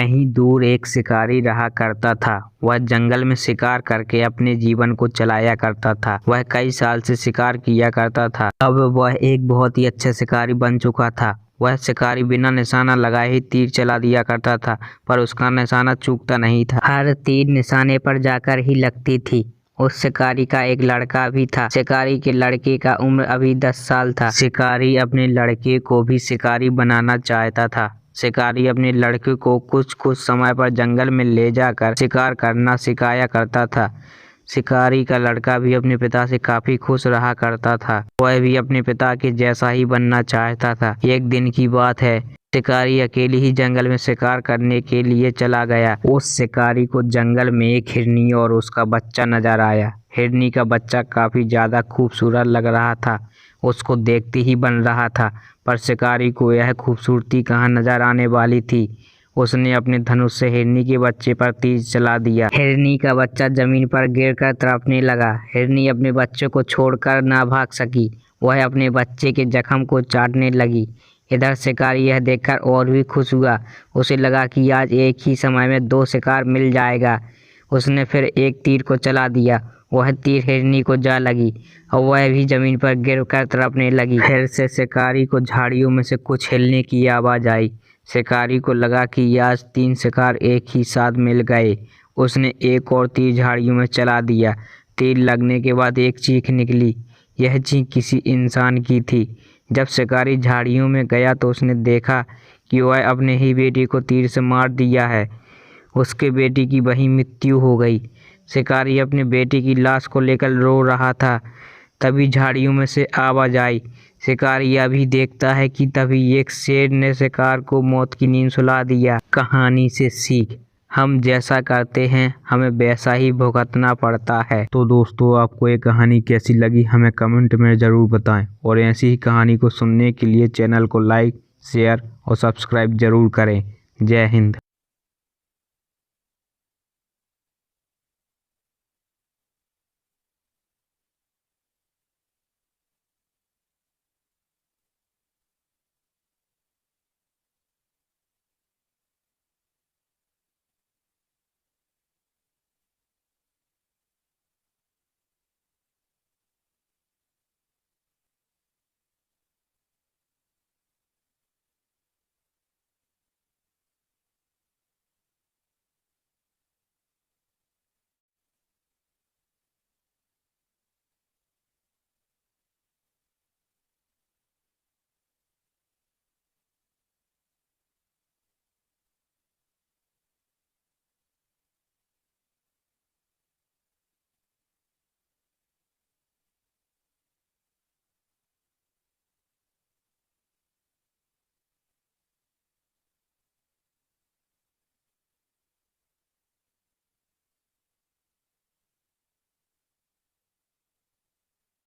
कहीं दूर एक शिकारी रहा करता था। वह जंगल में शिकार करके अपने जीवन को चलाया करता था। वह कई साल से शिकार किया करता था। अब वह एक बहुत ही अच्छा शिकारी बन चुका था। वह शिकारी बिना निशाना लगाए ही तीर चला दिया करता था, पर उसका निशाना चूकता नहीं था। हर तीर निशाने पर जाकर ही लगती थी। उस शिकारी का एक लड़का भी था। शिकारी के लड़के का उम्र अभी 10 साल था। शिकारी अपने लड़के को भी शिकारी बनाना चाहता था। शिकारी अपने लड़के को कुछ समय पर जंगल में ले जाकर शिकार करना सिखाया करता था। शिकारी का लड़का भी अपने पिता से काफी खुश रहा करता था। वह भी अपने पिता के जैसा ही बनना चाहता था। एक दिन की बात है, शिकारी अकेले ही जंगल में शिकार करने के लिए चला गया। उस शिकारी को जंगल में एक हिरनी और उसका बच्चा नजर आया। हिरनी का बच्चा काफी ज्यादा खूबसूरत लग रहा था। उसको देखते ही बन रहा था, पर शिकारी को यह खूबसूरती कहाँ नजर आने वाली थी। उसने अपने धनुष से हिरनी के बच्चे पर तीर चला दिया। हिरनी का बच्चा जमीन पर गिरकर तड़पने लगा। हिरनी अपने बच्चे को छोड़कर ना भाग सकी। वह अपने बच्चे के जख्म को चाटने लगी। इधर शिकारी यह देखकर और भी खुश हुआ। उसे लगा कि आज एक ही समय में 2 शिकार मिल जाएगा। उसने फिर एक तीर को चला दिया। वह तीर हिरनी को जा लगी और वह भी जमीन पर गिरकर तड़पने लगी। फिर से शिकारी को झाड़ियों में से कुछ हिलने की आवाज़ आई। शिकारी को लगा कि आज 3 शिकार एक ही साथ मिल गए। उसने एक और तीर झाड़ियों में चला दिया। तीर लगने के बाद एक चीख निकली। यह चीख किसी इंसान की थी। जब शिकारी झाड़ियों में गया तो उसने देखा कि वह अपने ही बेटे को तीर से मार दिया है। उसके बेटे की वहीं मृत्यु हो गई। शिकारी अपने बेटे की लाश को लेकर रो रहा था। तभी झाड़ियों में से आवाज़ आई। शिकारी अभी देखता है कि तभी एक शेर ने शिकार को मौत की नींद सुला दिया। कहानी से सीख, हम जैसा करते हैं हमें वैसा ही भुगतना पड़ता है। तो दोस्तों, आपको ये कहानी कैसी लगी हमें कमेंट में ज़रूर बताएं, और ऐसी ही कहानी को सुनने के लिए चैनल को लाइक, शेयर और सब्सक्राइब ज़रूर करें। जय हिंद।